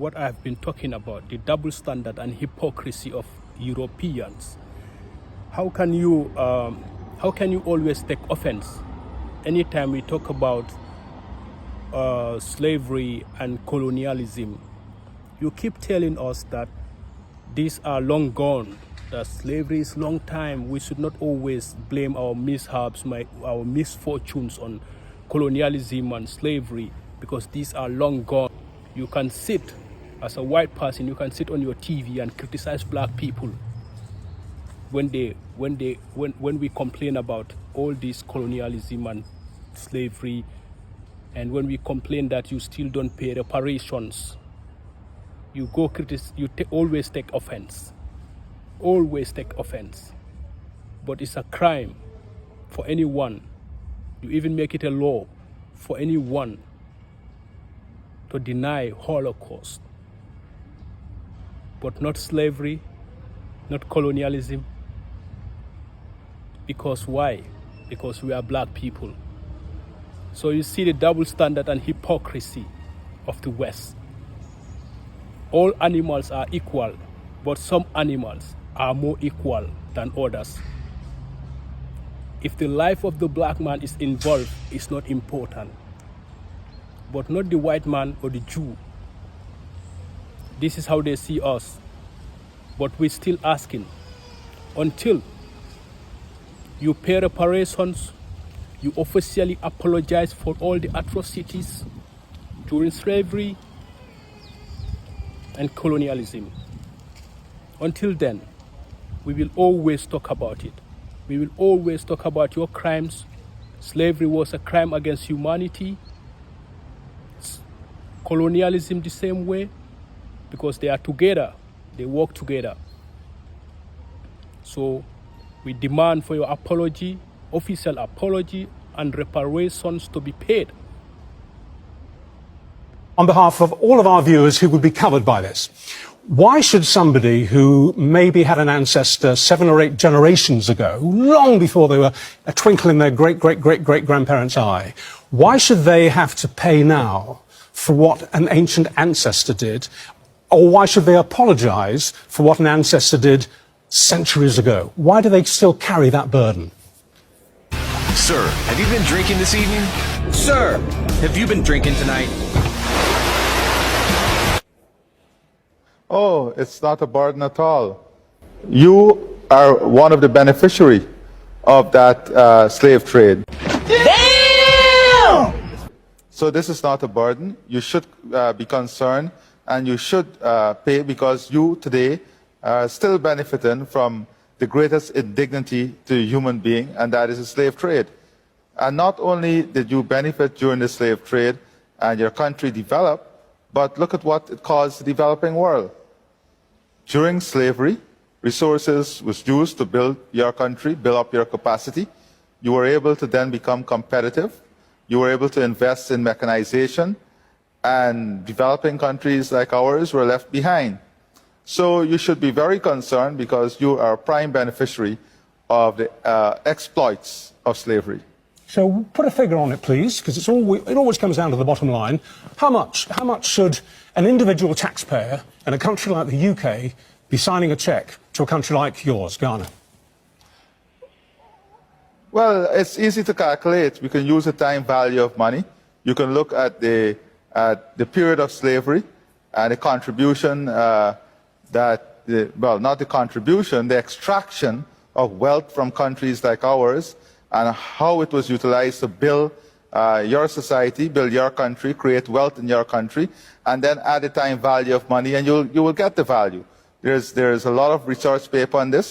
what I've been talking about, the double standard and hypocrisy of Europeans. How can you always take offense anytime we talk about slavery and colonialism? You keep telling us that these are long gone, that slavery is long time. We should not always blame our mishaps, our misfortunes on colonialism and slavery, because these are long gone. You can sit as a white person, you can sit on your TV and criticize black people when we complain about all this colonialism and slavery, and when we complain that you still don't pay reparations. You go always take offense. Always take offense. But it's a crime for anyone. You even make it a law for anyone to deny Holocaust. But not slavery, not colonialism. Because why? Because we are black people. So you see the double standard and hypocrisy of the West. All animals are equal, but some animals are more equal than others. If the life of the black man is involved, it's not important. But not the white man or the Jew. This is how they see us. But we're still asking, until you pay reparations, you officially apologize for all the atrocities during slavery and colonialism. Until then, we will always talk about it. We will always talk about your crimes. Slavery was a crime against humanity. Colonialism the same way, because they are together, they work together. So we demand for your apology, official apology, and reparations to be paid. On behalf of all of our viewers who would be covered by this, why should somebody who maybe had an ancestor 7 or 8 generations ago, long before they were a twinkle in their great-great-great-great-grandparents' eye, why should they have to pay now for what an ancient ancestor did? Or why should they apologise for what an ancestor did centuries ago? Why do they still carry that burden? Sir, have you been drinking this evening? Sir, have you been drinking tonight? Oh, it's not a burden at all. You are one of the beneficiaries of that slave trade. Damn! So this is not a burden. You should be concerned, and you should pay, because you today are still benefiting from the greatest indignity to a human being, and that is the slave trade. And not only did you benefit during the slave trade and your country developed, but look at what it caused the developing world. During slavery, resources was used to build your country, build up your capacity. You were able to then become competitive. You were able to invest in mechanization, and developing countries like ours were left behind. So you should be very concerned, because you are a prime beneficiary of the exploits of slavery. So put a figure on it, please, because it always comes down to the bottom line. How much should an individual taxpayer in a country like the UK be signing a cheque to a country like yours, Ghana? Well, it's easy to calculate. We can use the time value of money. You can look at the period of slavery and the contribution not the contribution, the extraction of wealth from countries like ours, and how it was utilized to build your society, build your country, create wealth in your country, and then add the time value of money, and you will get the value. There's a lot of research paper on this.